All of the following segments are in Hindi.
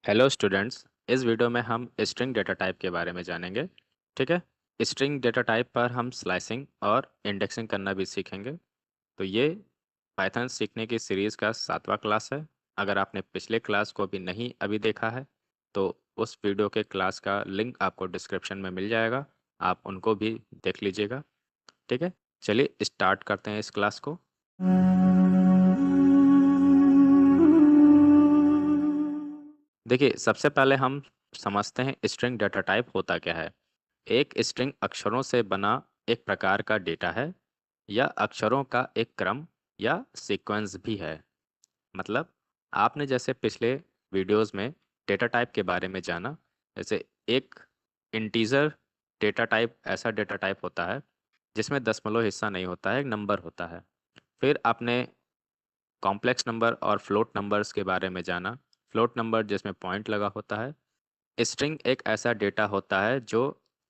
Hello students. इस वीडियो में हम स्ट्रिंग डेटा टाइप के बारे में जानेंगे। ठीक है। स्ट्रिंग डेटा टाइप पर हम स्लाइसिंग और इंडेक्सिंग करना भी सीखेंगे। तो ये पाइथन सीखने की सीरीज़ का 7वां क्लास है। अगर आपने पिछले क्लास को भी नहीं अभी देखा है तो उस वीडियो के क्लास का लिंक आपको डिस्क्रिप्शन में मिल जाएगा, आप उनको भी देख लीजिएगा। ठीक है, चलिए स्टार्ट करते हैं इस क्लास को। देखिए, सबसे पहले हम समझते हैं स्ट्रिंग डेटा टाइप होता क्या है। एक स्ट्रिंग अक्षरों से बना एक प्रकार का डेटा है या अक्षरों का एक क्रम या सीक्वेंस भी है। मतलब आपने जैसे पिछले वीडियोस में डेटा टाइप के बारे में जाना, जैसे एक इंटीजर डेटा टाइप ऐसा डेटा टाइप होता है जिसमें दशमलव हिस्सा नहीं होता है, एक नंबर होता है। फिर आपने कॉम्प्लेक्स नंबर और फ्लोट नंबर्स के बारे में जाना। फ्लोट नंबर जिसमें पॉइंट लगा होता है। स्ट्रिंग एक ऐसा डेटा होता है जो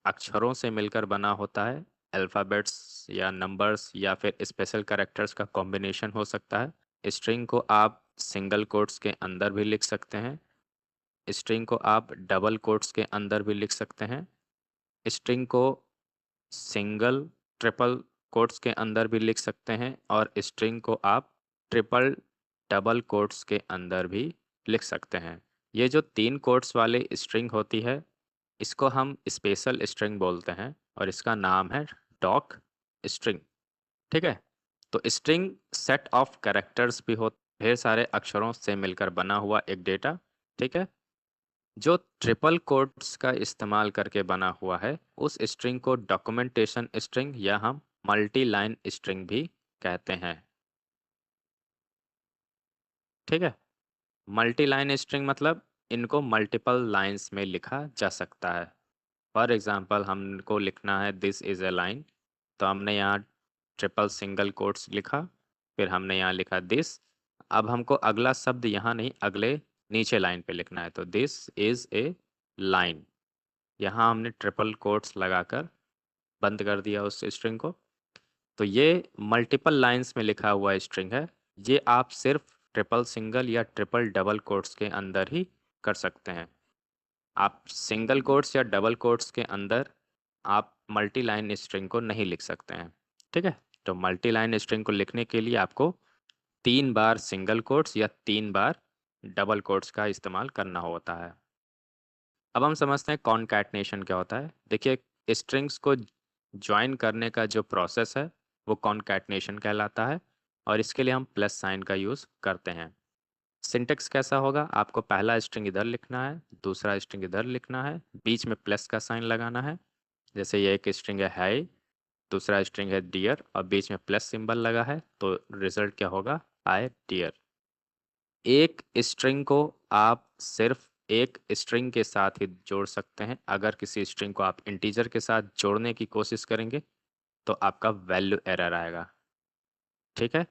अक्षरों से मिलकर बना होता है, अल्फ़ाबेट्स या नंबर्स या फिर स्पेशल कैरेक्टर्स का कॉम्बिनेशन हो सकता है। स्ट्रिंग को आप सिंगल कोट्स के अंदर भी लिख सकते हैं। स्ट्रिंग को आप डबल कोट्स के अंदर भी लिख सकते हैं। स्ट्रिंग को सिंगल ट्रिपल कोट्स के अंदर भी लिख सकते हैं और स्ट्रिंग को आप ट्रिपल डबल कोट्स के अंदर भी लिख सकते हैं। ये जो 3 कोट्स वाली स्ट्रिंग होती है, इसको हम स्पेशल स्ट्रिंग बोलते हैं और इसका नाम है डॉक स्ट्रिंग। ठीक है? तो स्ट्रिंग सेट ऑफ कैरेक्टर्स भी हो, ढेर सारे अक्षरों से मिलकर बना हुआ एक डेटा। ठीक है? जो ट्रिपल कोट्स का इस्तेमाल करके बना हुआ है, उस स्ट्रिंग को डॉक्यूमेंटेशन स्ट्रिंग या हम मल्टी लाइन स्ट्रिंग भी कहते हैं। ठीक है। मल्टी लाइन स्ट्रिंग मतलब इनको मल्टीपल लाइंस में लिखा जा सकता है। फॉर एग्जांपल हमको लिखना है दिस इज़ ए लाइन, तो हमने यहाँ ट्रिपल सिंगल कोट्स लिखा, फिर हमने यहाँ लिखा दिस। अब हमको अगला शब्द यहाँ नहीं, अगले नीचे लाइन पे लिखना है, तो दिस इज़ ए लाइन। यहाँ हमने ट्रिपल कोट्स लगाकर बंद कर दिया उस स्ट्रिंग को। तो ये मल्टीपल लाइंस में लिखा हुआ स्ट्रिंग है। ये आप सिर्फ ट्रिपल सिंगल या ट्रिपल डबल कोट्स के अंदर ही कर सकते हैं। आप सिंगल कोट्स या डबल कोट्स के अंदर आप मल्टी लाइन स्ट्रिंग को नहीं लिख सकते हैं। ठीक है। तो मल्टी लाइन स्ट्रिंग को लिखने के लिए आपको 3 बार सिंगल कोट्स या 3 बार डबल कोट्स का इस्तेमाल करना होता है। अब हम समझते हैं कॉनकैटनेशन क्या होता है। देखिए, स्ट्रिंग्स को ज्वाइन करने का जो प्रोसेस है वो कॉनकैटनेशन कहलाता है और इसके लिए हम प्लस साइन का यूज़ करते हैं। सिंटेक्स कैसा होगा, आपको पहला स्ट्रिंग इधर लिखना है, दूसरा स्ट्रिंग इधर लिखना है, बीच में प्लस का साइन लगाना है। जैसे ये एक स्ट्रिंग है हाई, दूसरा स्ट्रिंग है डियर और बीच में प्लस सिंबल लगा है, तो रिजल्ट क्या होगा, आई डियर। एक स्ट्रिंग को आप सिर्फ एक स्ट्रिंग के साथ ही जोड़ सकते हैं। अगर किसी स्ट्रिंग को आप इंटीजर के साथ जोड़ने की कोशिश करेंगे तो आपका वैल्यू एरर आएगा। ठीक है।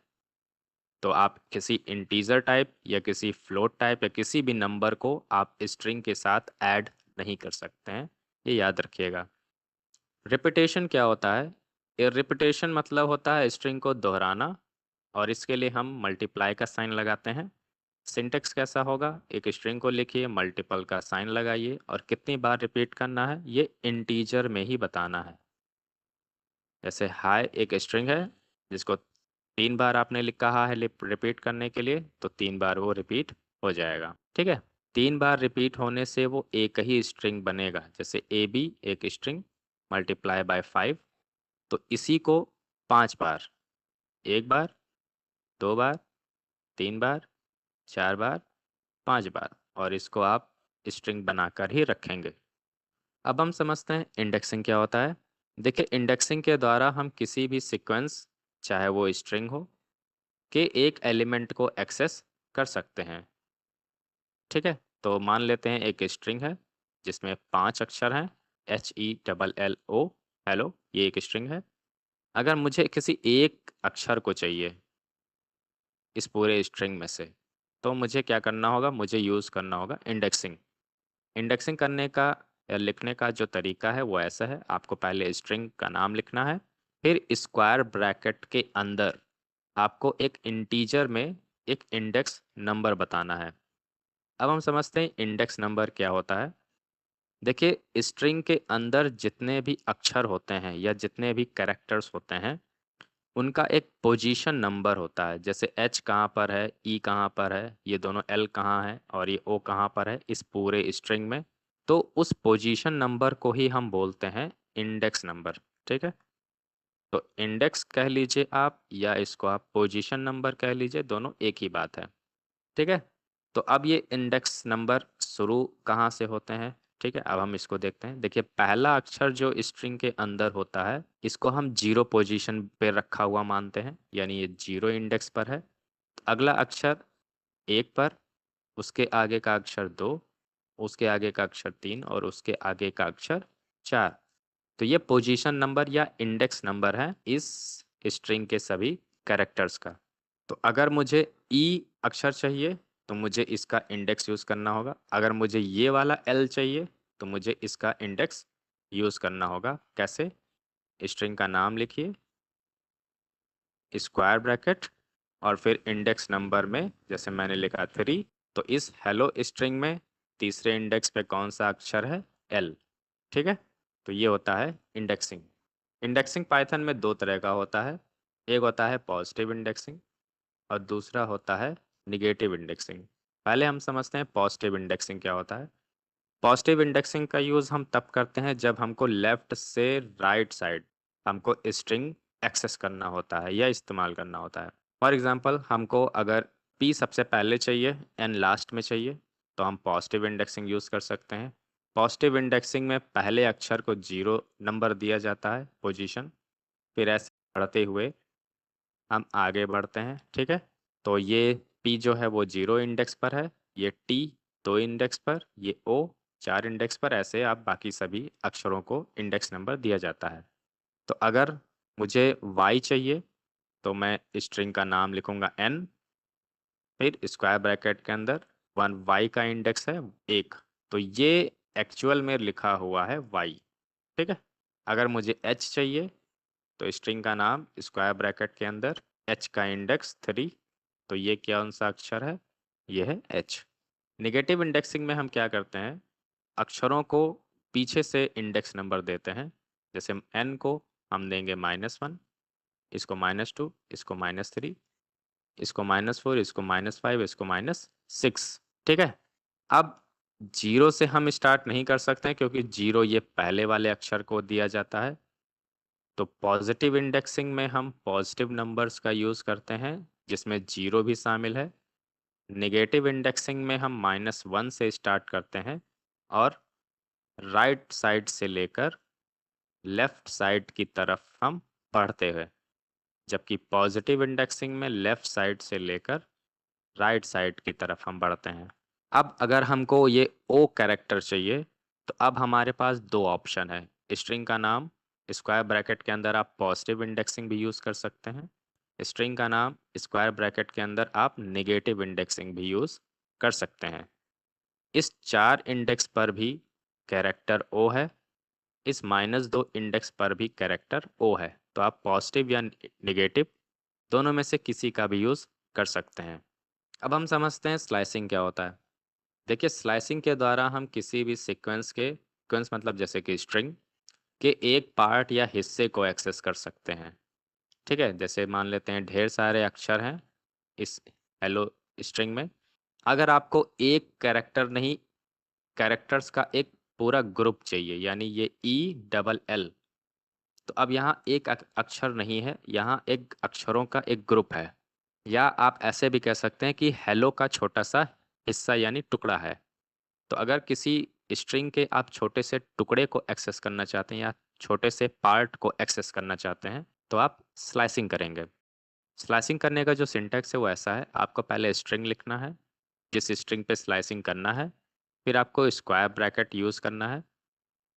तो आप किसी इंटीजर टाइप या किसी फ्लोट टाइप या किसी भी नंबर को आप स्ट्रिंग के साथ ऐड नहीं कर सकते हैं, ये याद रखिएगा। रिपीटेशन क्या होता है, ये रिपीटेशन मतलब होता है स्ट्रिंग को दोहराना और इसके लिए हम मल्टीप्लाई का साइन लगाते हैं। सिंटेक्स कैसा होगा, एक स्ट्रिंग को लिखिए, मल्टीपल का साइन लगाइए और कितनी बार रिपीट करना है ये इंटीजर में ही बताना है। जैसे हाई एक स्ट्रिंग है जिसको 3 बार आपने कहा है रिपीट करने के लिए, तो 3 बार वो रिपीट हो जाएगा। ठीक है। 3 बार रिपीट होने से वो एक ही स्ट्रिंग बनेगा। जैसे ए बी एक स्ट्रिंग मल्टीप्लाई बाय 5, तो इसी को 5 बार, 1 बार, 2 बार, 3 बार, 4 बार, 5 बार और इसको आप स्ट्रिंग बनाकर ही रखेंगे। अब हम समझते हैं इंडेक्सिंग क्या होता है। देखिए, इंडेक्सिंग के द्वारा हम किसी भी सीक्वेंस, चाहे वो स्ट्रिंग हो, के एक एलिमेंट को एक्सेस कर सकते हैं। ठीक है। तो मान लेते हैं एक स्ट्रिंग है जिसमें 5 अक्षर हैं, HELLO, हेलो, ये एक स्ट्रिंग है। अगर मुझे किसी एक अक्षर को चाहिए इस पूरे स्ट्रिंग में से, तो मुझे क्या करना होगा, मुझे यूज़ करना होगा इंडेक्सिंग। इंडेक्सिंग करने का या लिखने का जो तरीका है वो ऐसा है, आपको पहले स्ट्रिंग का नाम लिखना है, फिर स्क्वायर ब्रैकेट के अंदर आपको एक इंटीजर में एक इंडेक्स नंबर बताना है। अब हम समझते हैं इंडेक्स नंबर क्या होता है। देखिए स्ट्रिंग के अंदर जितने भी अक्षर होते हैं या जितने भी कैरेक्टर्स होते हैं उनका एक पोजीशन नंबर होता है। जैसे एच कहाँ पर है, ई कहाँ पर है, ये दोनों एल कहाँ है और ये ओ कहाँ पर है इस पूरे स्ट्रिंग में। तो उस पोजीशन नंबर को ही हम बोलते हैं इंडेक्स नंबर। ठीक है, तो इंडेक्स कह लीजिए आप या इसको आप पोजीशन नंबर कह लीजिए, दोनों एक ही बात है। ठीक है, तो अब ये इंडेक्स नंबर शुरू कहाँ से होते हैं। ठीक है, अब हम इसको देखते हैं। देखिए पहला अक्षर जो स्ट्रिंग के अंदर होता है इसको हम जीरो पोजीशन पे रखा हुआ मानते हैं, यानी ये जीरो इंडेक्स पर है। अगला अक्षर एक पर, उसके आगे का अक्षर दो, उसके आगे का अक्षर तीन और उसके आगे का अक्षर चार। तो ये पोजीशन नंबर या इंडेक्स नंबर है इस स्ट्रिंग के सभी कैरेक्टर्स का। तो अगर मुझे ई अक्षर चाहिए तो मुझे इसका इंडेक्स यूज़ करना होगा। अगर मुझे ये वाला एल चाहिए तो मुझे इसका इंडेक्स यूज़ करना होगा। कैसे? स्ट्रिंग का नाम लिखिए, स्क्वायर ब्रैकेट और फिर इंडेक्स नंबर में जैसे मैंने लिखा 3। तो इस हेलो स्ट्रिंग में तीसरे इंडेक्स पे कौन सा अक्षर है? एल। ठीक है, तो ये होता है इंडेक्सिंग। इंडेक्सिंग पाइथन में दो तरह का होता है। एक होता है पॉजिटिव इंडेक्सिंग और दूसरा होता है निगेटिव इंडेक्सिंग। पहले हम समझते हैं पॉजिटिव इंडेक्सिंग क्या होता है। पॉजिटिव इंडेक्सिंग का यूज़ हम तब करते हैं जब हमको लेफ्ट से राइट साइड हमको स्ट्रिंग एक्सेस करना होता है या इस्तेमाल करना होता है। फॉर एग्जांपल हमको अगर पी सबसे पहले चाहिए एन लास्ट में चाहिए तो हम पॉजिटिव इंडेक्सिंग यूज़ कर सकते हैं। पॉजिटिव इंडेक्सिंग में पहले अक्षर को जीरो नंबर दिया जाता है पोजीशन, फिर ऐसे बढ़ते हुए हम आगे बढ़ते हैं। ठीक है, तो ये पी जो है वो जीरो इंडेक्स पर है, ये टी दो इंडेक्स पर, ये ओ चार इंडेक्स पर, ऐसे आप बाकी सभी अक्षरों को इंडेक्स नंबर दिया जाता है। तो अगर मुझे वाई चाहिए तो मैं स्ट्रिंग का नाम लिखूंगा एन, फिर स्क्वायर ब्रैकेट के अंदर वन वाई का इंडेक्स है एक, तो ये एक्चुअल में लिखा हुआ है वाई। ठीक है, अगर मुझे एच चाहिए तो स्ट्रिंग का नाम स्क्वायर ब्रैकेट के अंदर एच का इंडेक्स 3, तो ये कौन सा अक्षर है? ये है एच। नेगेटिव इंडेक्सिंग में हम क्या करते हैं, अक्षरों को पीछे से इंडेक्स नंबर देते हैं। जैसे एन को हम देंगे -1, इसको -2, इसको -3, इसको -4, इसको -5, इसको -6। ठीक है, अब जीरो से हम स्टार्ट नहीं कर सकते हैं क्योंकि जीरो ये पहले वाले अक्षर को दिया जाता है। तो पॉजिटिव इंडेक्सिंग में हम पॉजिटिव नंबर्स का यूज़ करते हैं जिसमें जीरो भी शामिल है। नेगेटिव इंडेक्सिंग में हम -1 से स्टार्ट करते हैं और राइट साइड से लेकर लेफ्ट साइड की तरफ हम बढ़ते हुए, जबकि पॉजिटिव इंडेक्सिंग में लेफ्ट साइड से लेकर राइट साइड की तरफ हम बढ़ते हैं। अब अगर हमको ये ओ कैरेक्टर चाहिए तो अब हमारे पास दो ऑप्शन है। स्ट्रिंग का नाम स्क्वायर ब्रैकेट के अंदर आप पॉजिटिव इंडेक्सिंग भी यूज़ कर सकते हैं, स्ट्रिंग का नाम स्क्वायर ब्रैकेट के अंदर आप नेगेटिव इंडेक्सिंग भी यूज़ कर सकते हैं। इस चार इंडेक्स पर भी कैरेक्टर ओ है, इस -2 इंडेक्स पर भी कैरेक्टर ओ है, तो आप पॉजिटिव या नेगेटिव दोनों में से किसी का भी यूज़ कर सकते हैं। अब हम समझते हैं स्लाइसिंग क्या होता है। देखिए स्लाइसिंग के द्वारा हम किसी भी सीक्वेंस मतलब जैसे कि स्ट्रिंग के एक पार्ट या हिस्से को एक्सेस कर सकते हैं। ठीक है, जैसे मान लेते हैं ढेर सारे अक्षर हैं इस हेलो स्ट्रिंग में। अगर आपको एक कैरेक्टर नहीं, कैरेक्टर्स का एक पूरा ग्रुप चाहिए, यानी ये ई डबल एल, तो अब यहाँ एक अक्षर नहीं है, यहाँ एक अक्षरों का एक ग्रुप है। या आप ऐसे भी कह सकते हैं कि हेलो का छोटा सा हिस्सा यानी टुकड़ा है। तो अगर किसी स्ट्रिंग के आप छोटे से टुकड़े को एक्सेस करना चाहते हैं या छोटे से पार्ट को एक्सेस करना चाहते हैं तो आप स्लाइसिंग करेंगे। स्लाइसिंग करने का जो सिंटैक्स है वो ऐसा है, आपको पहले स्ट्रिंग लिखना है जिस स्ट्रिंग पे स्लाइसिंग करना है, फिर आपको स्क्वायर ब्रैकेट यूज़ करना है।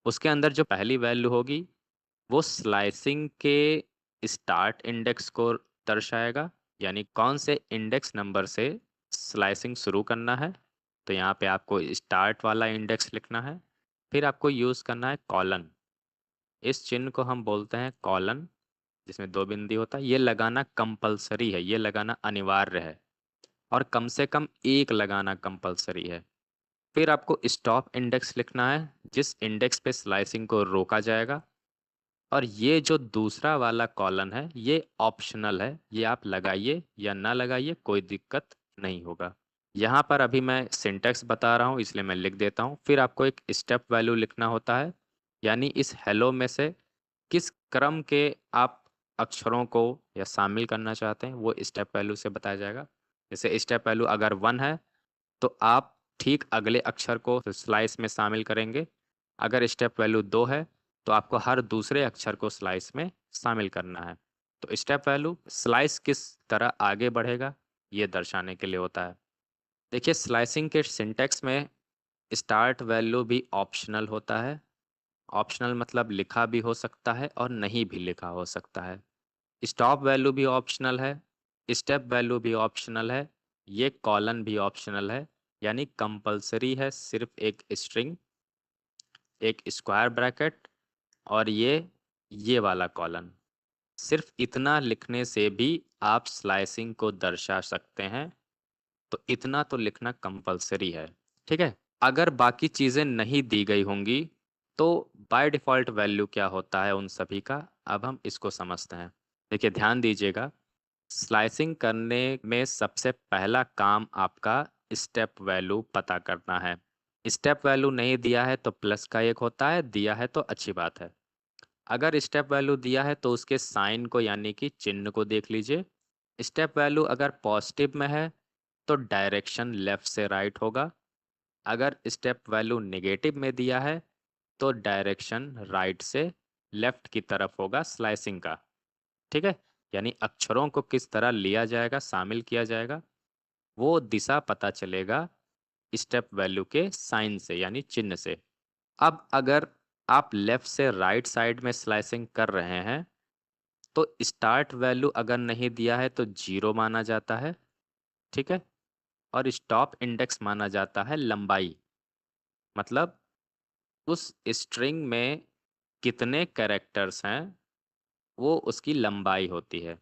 उसके अंदर जो पहली वैल्यू होगी वो स्लाइसिंग के स्टार्ट इंडेक्स को दर्शाएगा, यानी कौन से इंडेक्स नंबर से स्लाइसिंग शुरू करना है। तो यहाँ पे आपको स्टार्ट वाला इंडेक्स लिखना है, फिर आपको यूज़ करना है कॉलन। इस चिन्ह को हम बोलते हैं कॉलन, जिसमें दो बिंदी होता है। ये लगाना कंपलसरी है, ये लगाना अनिवार्य है और कम से कम एक लगाना कंपलसरी है। फिर आपको स्टॉप इंडेक्स लिखना है, जिस इंडेक्स पे स्लाइसिंग को रोका जाएगा। और ये जो दूसरा वाला कॉलन है ये ऑप्शनल है, ये आप लगाइए या ना लगाइए कोई दिक्कत नहीं होगा। यहाँ पर अभी मैं सिंटैक्स बता रहा हूँ इसलिए मैं लिख देता हूँ। फिर आपको एक स्टेप वैल्यू लिखना होता है, यानी इस हेलो में से किस क्रम के आप अक्षरों को या शामिल करना चाहते हैं वो स्टेप वैल्यू से बताया जाएगा। जैसे स्टेप वैल्यू अगर 1 है तो आप ठीक अगले अक्षर को स्लाइस में शामिल करेंगे। अगर स्टेप वैल्यू 2 है तो आपको हर दूसरे अक्षर को स्लाइस में शामिल करना है। तो स्टेप वैल्यू स्लाइस किस तरह आगे बढ़ेगा ये दर्शाने के लिए होता है। देखिए स्लाइसिंग के सिंटैक्स में स्टार्ट वैल्यू भी ऑप्शनल होता है। ऑप्शनल मतलब लिखा भी हो सकता है और नहीं भी लिखा हो सकता है। स्टॉप वैल्यू भी ऑप्शनल है, स्टेप वैल्यू भी ऑप्शनल है, ये कॉलन भी ऑप्शनल है। यानी कंपलसरी है सिर्फ एक स्ट्रिंग, एक स्क्वायर ब्रैकेट और ये वाला कॉलन। सिर्फ इतना लिखने से भी आप स्लाइसिंग को दर्शा सकते हैं, तो इतना तो लिखना कंपलसरी है। ठीक है, अगर बाकी चीज़ें नहीं दी गई होंगी तो बाय डिफ़ॉल्ट वैल्यू क्या होता है उन सभी का, अब हम इसको समझते हैं। देखिए ध्यान दीजिएगा, स्लाइसिंग करने में सबसे पहला काम आपका स्टेप वैल्यू पता करना है। स्टेप वैल्यू नहीं दिया है तो प्लस का एक होता है, दिया है तो अच्छी बात है। अगर स्टेप वैल्यू दिया है तो उसके साइन को यानी कि चिन्ह को देख लीजिए। स्टेप वैल्यू अगर पॉजिटिव में है तो डायरेक्शन लेफ्ट से राइट होगा। अगर स्टेप वैल्यू नेगेटिव में दिया है तो डायरेक्शन राइट से लेफ्ट की तरफ होगा स्लाइसिंग का। ठीक है, यानी अक्षरों को किस तरह लिया जाएगा, शामिल किया जाएगा, वो दिशा पता चलेगा स्टेप वैल्यू के साइन से यानी चिन्ह से। अब अगर आप लेफ्ट से राइट साइड में स्लाइसिंग कर रहे हैं तो स्टार्ट वैल्यू अगर नहीं दिया है तो 0 माना जाता है। ठीक है, और स्टॉप इंडेक्स माना जाता है लंबाई, मतलब उस स्ट्रिंग में कितने कैरेक्टर्स हैं वो उसकी लंबाई होती है।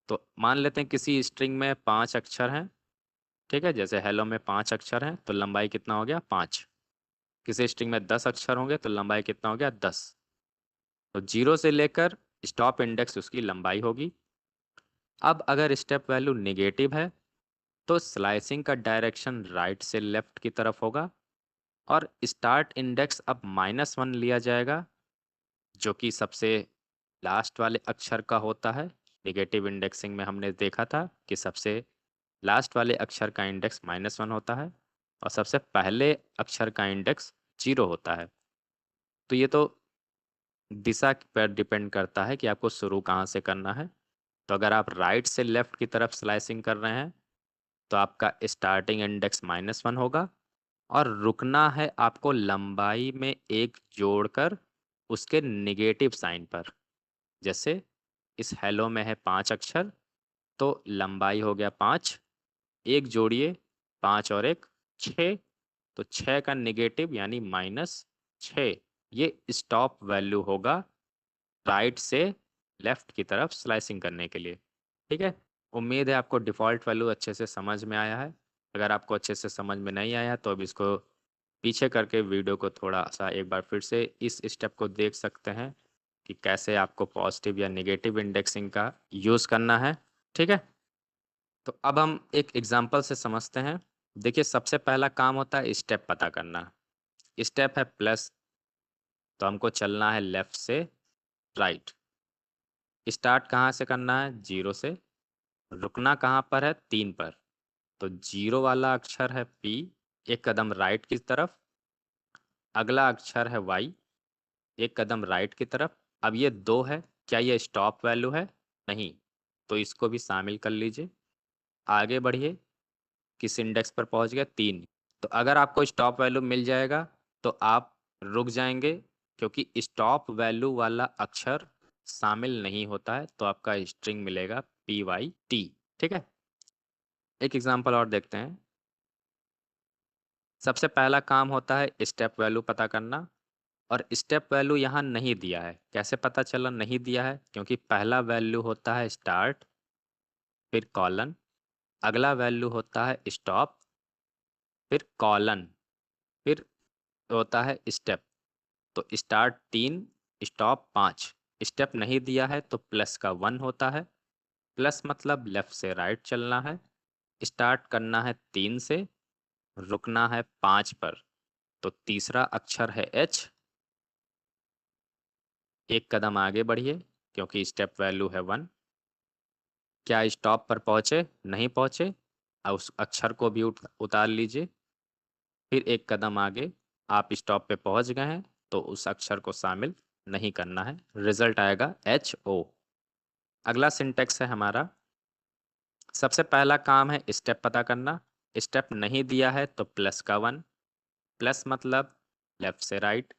तो मान लेते हैं किसी स्ट्रिंग में 5 अक्षर हैं। ठीक है, जैसे हेलो में 5 अक्षर हैं तो लंबाई कितना हो गया 5। किसी स्ट्रिंग में 10 अक्षर होंगे तो लंबाई कितना हो गया 10। तो 0 से लेकर स्टॉप इंडेक्स उसकी लंबाई होगी। अब अगर स्टेप वैल्यू नेगेटिव है तो स्लाइसिंग का डायरेक्शन राइट से लेफ्ट की तरफ होगा और स्टार्ट इंडेक्स अब -1 लिया जाएगा, जो कि सबसे लास्ट वाले अक्षर का होता है। नेगेटिव इंडेक्सिंग में हमने देखा था कि सबसे लास्ट वाले अक्षर का इंडेक्स -1 होता है और सबसे पहले अक्षर का इंडेक्स 0 होता है। तो ये तो दिशा पर डिपेंड करता है कि आपको शुरू कहाँ से करना है। तो अगर आप राइट से लेफ्ट की तरफ स्लाइसिंग कर रहे हैं तो आपका स्टार्टिंग इंडेक्स -1 होगा और रुकना है आपको लंबाई में एक जोड़कर उसके नेगेटिव साइन पर। जैसे इस हेलो में है 5 अक्षर तो लंबाई हो गया 5, एक जोड़िए 5 और 1 6, तो 6 का नेगेटिव यानी -6, ये स्टॉप वैल्यू होगा राइट से लेफ्ट की तरफ स्लाइसिंग करने के लिए। ठीक है, उम्मीद है आपको डिफ़ॉल्ट वैल्यू अच्छे से समझ में आया है। अगर आपको अच्छे से समझ में नहीं आया तो अब इसको पीछे करके वीडियो को थोड़ा-सा एक बार फिर से इस स्टेप को देख सकते हैं कि कैसे आपको पॉजिटिव या नेगेटिव इंडेक्सिंग का यूज़ करना है। ठीक है? तो अब हम एक एग्ज़ाम्पल से समझते हैं। देखिए सबसे पहला काम होता है स्टेप पता करना। स्टेप है प्लस, तो हमको चलना है लेफ्ट से राइट। स्टार्ट कहाँ से करना है? 0 से। रुकना कहाँ पर है? 3 पर। तो 0 वाला अक्षर है P, एक कदम राइट की तरफ। अगला अक्षर है Y, एक कदम राइट की तरफ। अब ये 2 है, क्या ये स्टॉप वैल्यू है? नहीं, तो इसको भी शामिल कर लीजिए। आगे बढ़िए, किस इंडेक्स पर पहुंच गया? 3। तो अगर आपको स्टॉप वैल्यू मिल जाएगा तो आप रुक जाएंगे, क्योंकि स्टॉप वैल्यू वाला अक्षर शामिल नहीं होता है, तो आपका स्ट्रिंग मिलेगा PYT। ठीक है, एक एग्जांपल और देखते हैं। सबसे पहला काम होता है स्टेप वैल्यू पता करना और स्टेप वैल्यू यहाँ नहीं दिया है। कैसे पता चला नहीं दिया है? क्योंकि पहला वैल्यू होता है स्टार्ट, फिर कॉलन, अगला वैल्यू होता है स्टॉप, फिर कॉलन, फिर होता है स्टेप, तो स्टार्ट 3, स्टॉप 5। स्टेप नहीं दिया है तो प्लस का 1 होता है। प्लस मतलब लेफ्ट से राइट चलना है। स्टार्ट करना है 3 से, रुकना है 5 पर। तो तीसरा अक्षर है एच। एक कदम आगे बढ़िए क्योंकि स्टेप वैल्यू है 1। क्या स्टॉप पर पहुंचे? नहीं पहुंचे। अब उस अक्षर को भी उतार लीजिए। फिर एक कदम आगे, आप स्टॉप पे पहुंच गए हैं तो उस अक्षर को शामिल नहीं करना है। रिजल्ट आएगा एच ओ। अगला सिंटेक्स है हमारा, सबसे पहला काम है स्टेप पता करना। स्टेप नहीं दिया है तो प्लस का 1। प्लस मतलब लेफ्ट से राइट।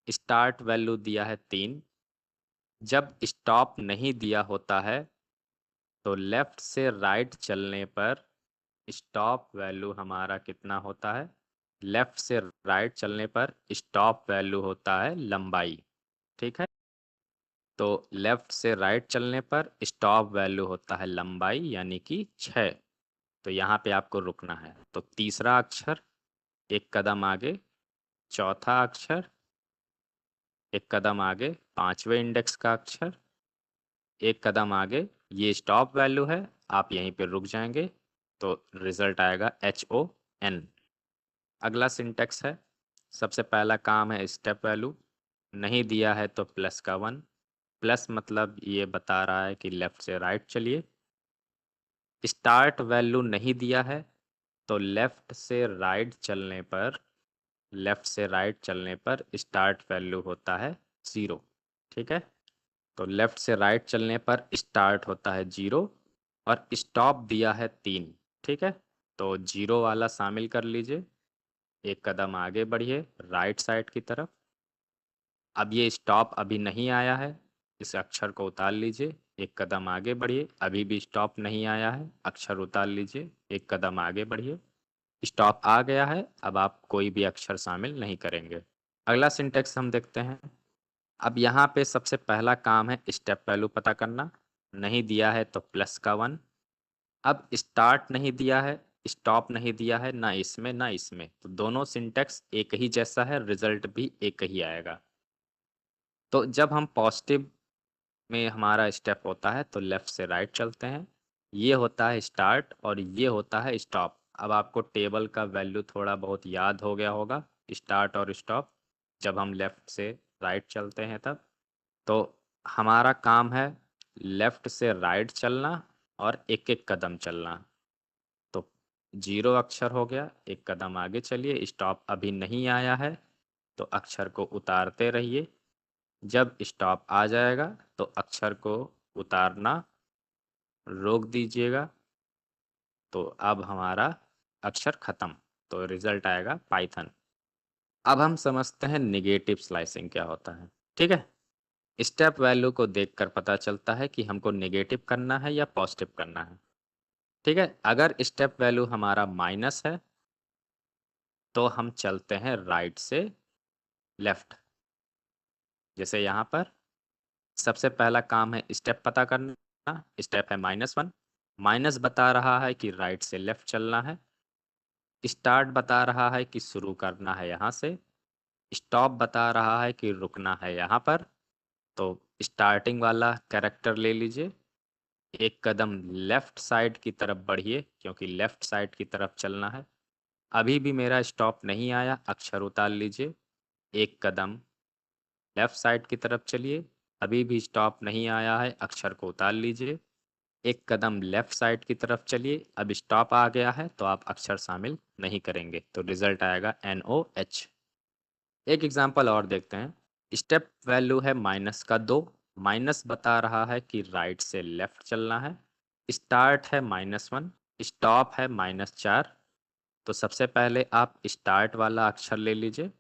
स्टार्ट वैल्यू दिया है 3। जब स्टॉप नहीं दिया होता है तो लेफ्ट से राइट चलने पर स्टॉप वैल्यू हमारा कितना होता है? लेफ्ट से राइट चलने पर स्टॉप वैल्यू होता है लंबाई। ठीक है, तो लेफ्ट से राइट चलने पर स्टॉप वैल्यू होता है लंबाई यानी कि 6। तो यहाँ पे आपको रुकना है। तो तीसरा अक्षर, एक कदम आगे। चौथा अक्षर, एक कदम आगे। पांचवें इंडेक्स का अक्षर, एक कदम आगे। ये स्टॉप वैल्यू है, आप यहीं पे रुक जाएंगे। तो रिजल्ट आएगा एच ओ एन। अगला सिंटेक्स है, सबसे पहला काम है स्टेप वैल्यू। नहीं दिया है तो प्लस का 1। प्लस मतलब ये बता रहा है कि लेफ्ट से राइट चलिए। स्टार्ट वैल्यू नहीं दिया है तो लेफ्ट से राइट चलने पर स्टार्ट वैल्यू होता है 0। ठीक है, तो लेफ्ट से राइट चलने पर स्टार्ट होता है 0 और स्टॉप दिया है 3। ठीक है, तो 0 वाला शामिल कर लीजिए। एक कदम आगे बढ़िए राइट साइड की तरफ। अब ये स्टॉप अभी नहीं आया है, इस अक्षर को उतार लीजिए। एक कदम आगे बढ़िए, अभी भी स्टॉप नहीं आया है, अक्षर उतार लीजिए। एक कदम आगे बढ़िए, स्टॉप आ गया है। अब आप कोई भी अक्षर शामिल नहीं करेंगे। अगला सिंटेक्स हम देखते हैं। अब यहाँ पे सबसे पहला काम है स्टेप वैल्यू पता करना। नहीं दिया है तो प्लस का 1। अब स्टार्ट नहीं दिया है, स्टॉप नहीं दिया है, ना इसमें ना इसमें, तो दोनों सिंटेक्स एक ही जैसा है, रिजल्ट भी एक ही आएगा। तो जब हम पॉजिटिव में हमारा स्टेप होता है तो लेफ्ट से राइट चलते हैं। ये होता है स्टार्ट और ये होता है स्टॉप। अब आपको टेबल का वैल्यू थोड़ा बहुत याद हो गया होगा, स्टार्ट और स्टॉप जब हम लेफ्ट से राइट चलते हैं तब। तो हमारा काम है लेफ्ट से राइट चलना और एक एक कदम चलना। तो 0 अक्षर हो गया, एक कदम आगे चलिए। स्टॉप अभी नहीं आया है तो अक्षर को उतारते रहिए। जब स्टॉप आ जाएगा तो अक्षर को उतारना रोक दीजिएगा। तो अब हमारा अक्षर खत्म। तो रिजल्ट आएगा पाइथन। अब हम समझते हैं निगेटिव स्लाइसिंग क्या होता है। ठीक है, स्टेप वैल्यू को देखकर पता चलता है कि हमको नेगेटिव करना है या पॉजिटिव करना है। ठीक है, अगर स्टेप वैल्यू हमारा माइनस है तो हम चलते हैं राइट से लेफ्ट। जैसे यहाँ पर सबसे पहला काम है स्टेप पता करना। स्टेप है -1। माइनस बता रहा है कि राइट से लेफ्ट चलना है। स्टार्ट बता रहा है कि शुरू करना है यहाँ से। स्टॉप बता रहा है कि रुकना है यहाँ पर। तो स्टार्टिंग वाला कैरेक्टर ले लीजिए। एक कदम लेफ्ट साइड की तरफ बढ़िए क्योंकि लेफ्ट साइड की तरफ चलना है। अभी भी मेरा स्टॉप नहीं आया, अक्षर उतार लीजिए। एक कदम लेफ्ट साइड की तरफ चलिए। अभी भी स्टॉप नहीं आया है, अक्षर को उतार लीजिए। एक कदम लेफ्ट साइड की तरफ चलिए। अब स्टॉप आ गया है तो आप अक्षर शामिल नहीं करेंगे। तो रिजल्ट आएगा NOH। एक एग्जांपल और देखते हैं। स्टेप वैल्यू है -2। माइनस बता रहा है कि राइट से लेफ्ट चलना है। स्टार्ट है -1, स्टॉप है -4। तो सबसे पहले आप स्टार्ट वाला अक्षर ले लीजिए।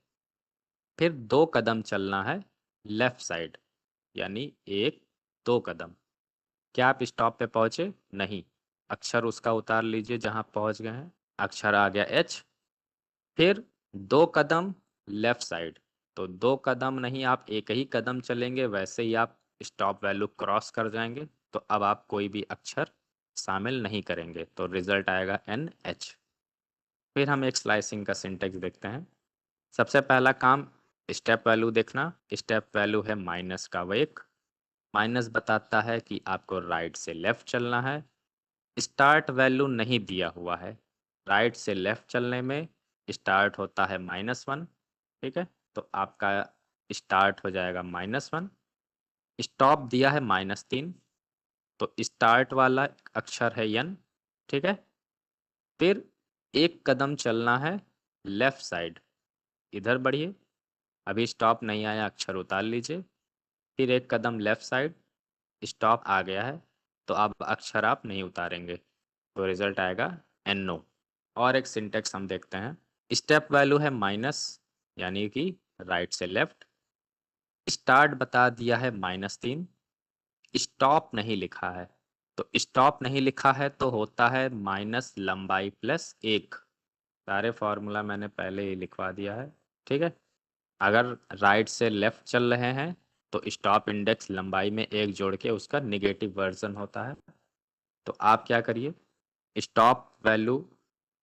फिर 2 कदम चलना है लेफ्ट साइड, यानी 1 2 कदम। क्या आप स्टॉप पे पहुंचे? नहीं। अक्षर उसका उतार लीजिए जहां पहुंच गए हैं। अक्षर आ गया H। फिर 2 कदम लेफ्ट साइड। तो 2 कदम नहीं, आप एक ही कदम चलेंगे, वैसे ही आप स्टॉप वैल्यू क्रॉस कर जाएंगे। तो अब आप कोई भी अक्षर शामिल नहीं करेंगे। तो रिजल्ट आएगा NH। फिर हम एक स्लाइसिंग का सिंटेक्स देखते हैं। सबसे पहला काम स्टेप वैल्यू देखना। स्टेप वैल्यू है माइनस का वेग। माइनस बताता है कि आपको राइट से लेफ्ट चलना है। स्टार्ट वैल्यू नहीं दिया हुआ है। राइट से लेफ्ट चलने में स्टार्ट होता है -1। ठीक है, तो आपका स्टार्ट हो जाएगा -1। स्टॉप दिया है -3, तो स्टार्ट वाला अक्षर है n। ठीक है, फिर एक कदम चलना है लेफ्ट साइड, इधर बढ़िए। अभी स्टॉप नहीं आया, अक्षर उतार लीजिए। फिर एक कदम लेफ्ट साइड, स्टॉप आ गया है, तो अब अक्षर आप नहीं उतारेंगे, तो रिजल्ट आएगा NO। और एक सिंटेक्स हम देखते हैं। स्टेप वैल्यू है माइनस, यानी कि राइट से लेफ्ट। स्टार्ट बता दिया है -3। स्टॉप नहीं लिखा है, तो स्टॉप नहीं लिखा है तो होता है माइनस लंबाई प्लस 1। सारे फॉर्मूला मैंने पहले ही लिखवा दिया है। ठीक है, अगर राइट से लेफ्ट चल रहे हैं तो स्टॉप इंडेक्स लंबाई में 1 जोड़ के उसका निगेटिव वर्जन होता है। तो आप क्या करिए, स्टॉप वैल्यू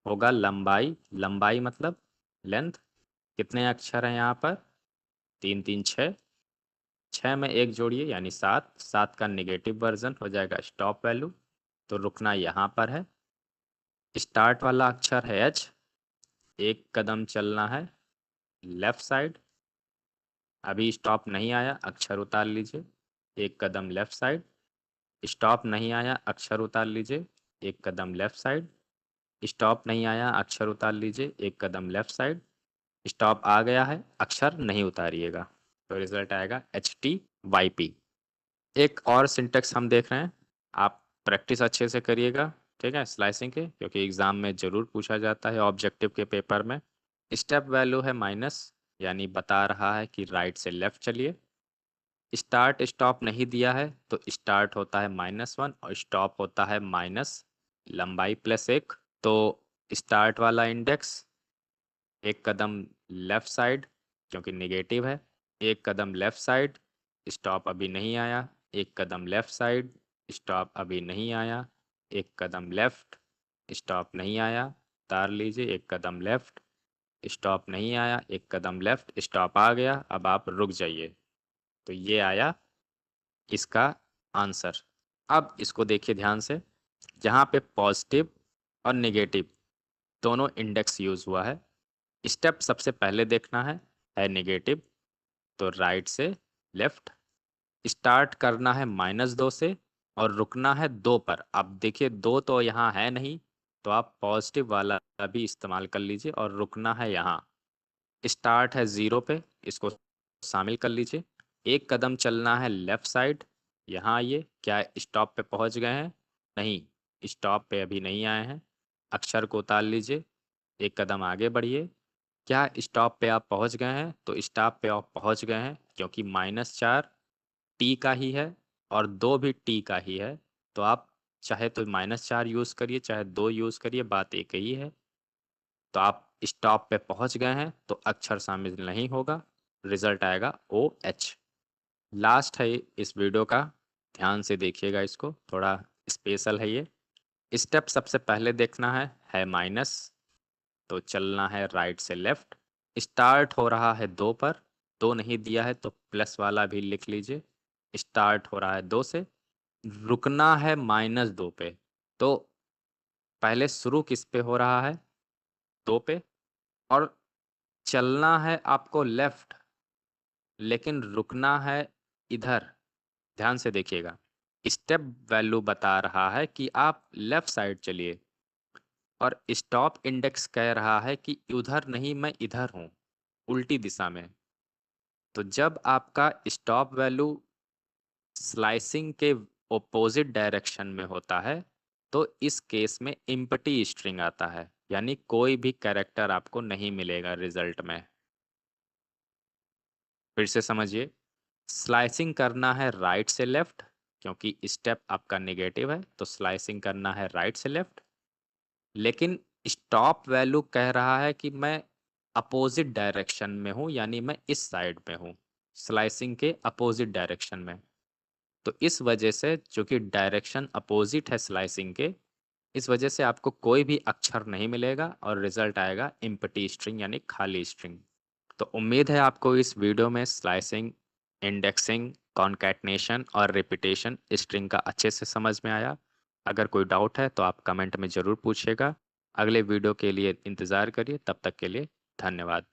होगा लंबाई। लंबाई मतलब लेंथ। कितने अक्षर हैं यहाँ पर? 3 3 6। 6 में 1 जोड़िए यानी 7। 7 का निगेटिव वर्जन हो जाएगा स्टॉप वैल्यू। तो रुकना यहाँ पर है। स्टार्ट वाला अक्षर है H। एक कदम चलना है लेफ्ट साइड। अभी स्टॉप नहीं आया, अक्षर उतार लीजिए। एक कदम लेफ्ट साइड। स्टॉप नहीं आया, अक्षर उतार लीजिए। एक कदम लेफ्ट साइड। स्टॉप नहीं आया, अक्षर उतार लीजिए। एक कदम लेफ्ट साइड। स्टॉप आ गया है, अक्षर नहीं उतारिएगा, तो रिजल्ट आएगा HTYP। एक और सिंटेक्स हम देख रहे हैं, आप प्रैक्टिस अच्छे से करिएगा। ठीक है, स्लाइसिंग के, क्योंकि एग्जाम में जरूर पूछा जाता है ऑब्जेक्टिव के पेपर में। स्टेप वैल्यू है माइनस, यानी बता रहा है कि राइट से लेफ्ट चलिए। स्टार्ट स्टॉप नहीं दिया है, तो स्टार्ट होता है -1 और स्टॉप होता है माइनस लंबाई प्लस 1। तो स्टार्ट वाला इंडेक्स एक कदम लेफ्ट साइड, क्योंकि निगेटिव है। एक कदम लेफ्ट साइड, स्टॉप अभी नहीं आया। एक कदम लेफ्ट साइड, स्टॉप अभी नहीं आया। एक कदम लेफ्ट, स्टॉप नहीं आया, उतार लीजिए। एक कदम लेफ्ट, स्टॉप नहीं आया। एक कदम लेफ्ट, स्टॉप आ गया, अब आप रुक जाइए। तो ये आया इसका आंसर। अब इसको देखिए ध्यान से, जहाँ पे पॉजिटिव और नेगेटिव दोनों इंडेक्स यूज हुआ है। स्टेप सबसे पहले देखना है नेगेटिव, तो राइट से लेफ्ट। स्टार्ट करना है -2 से और रुकना है 2 पर। अब देखिए 2 तो यहाँ है नहीं, तो आप पॉजिटिव वाला भी इस्तेमाल कर लीजिए और रुकना है यहाँ। स्टार्ट है 0 पे, इसको शामिल कर लीजिए। एक कदम चलना है लेफ्ट साइड, यहाँ आइए। क्या स्टॉप पे पहुँच गए हैं? नहीं, स्टॉप पे अभी नहीं आए हैं। अक्षर को उतार लीजिए, एक कदम आगे बढ़िए। क्या स्टॉप पे आप पहुँच गए हैं? तो स्टॉप पे आप पहुँच गए हैं, क्योंकि -4 टी का ही है और 2 भी टी का ही है। तो आप चाहे तो -4 यूज़ करिए, चाहे 2 यूज़ करिए, बात एक ही है। तो आप स्टॉप पे पहुंच गए हैं, तो अक्षर शामिल नहीं होगा, रिजल्ट आएगा OH। लास्ट है इस वीडियो का, ध्यान से देखिएगा, इसको थोड़ा स्पेशल है ये। स्टेप सबसे पहले देखना है माइनस, तो चलना है राइट से लेफ्ट। स्टार्ट हो रहा है 2 पर, 2 नहीं दिया है तो प्लस वाला भी लिख लीजिए। स्टार्ट हो रहा है 2 से। रुकना है -2 पे, तो पहले शुरू किस पे हो रहा है? 2 पे। और चलना है आपको लेफ्ट, लेकिन रुकना है इधर। ध्यान से देखिएगा, स्टेप वैल्यू बता रहा है कि आप लेफ्ट साइड चलिए और स्टॉप इंडेक्स कह रहा है कि उधर नहीं, मैं इधर हूँ, उल्टी दिशा में। तो जब आपका स्टॉप वैल्यू स्लाइसिंग के ओपोजिट डायरेक्शन में होता है, तो इस केस में इम्पटी स्ट्रिंग आता है, यानी कोई भी कैरेक्टर आपको नहीं मिलेगा रिजल्ट में। फिर से समझिए, स्लाइसिंग करना है राइट से लेफ्ट, क्योंकि स्टेप आपका नेगेटिव है, तो स्लाइसिंग करना है राइट से लेफ्ट। लेकिन स्टॉप वैल्यू कह रहा है कि मैं अपोजिट डायरेक्शन में हूँ, यानी मैं इस साइड में हूँ, स्लाइसिंग के अपोजिट डायरेक्शन में। तो इस वजह से, जो कि डायरेक्शन अपोजिट है स्लाइसिंग के, इस वजह से आपको कोई भी अक्षर नहीं मिलेगा और रिजल्ट आएगा एम्प्टी स्ट्रिंग यानी खाली स्ट्रिंग। तो उम्मीद है आपको इस वीडियो में स्लाइसिंग, इंडेक्सिंग, कॉन्कैटनेशन और रिपीटेशन स्ट्रिंग का अच्छे से समझ में आया। अगर कोई डाउट है तो आप कमेंट में ज़रूर पूछिएगा। अगले वीडियो के लिए इंतज़ार करिए, तब तक के लिए धन्यवाद।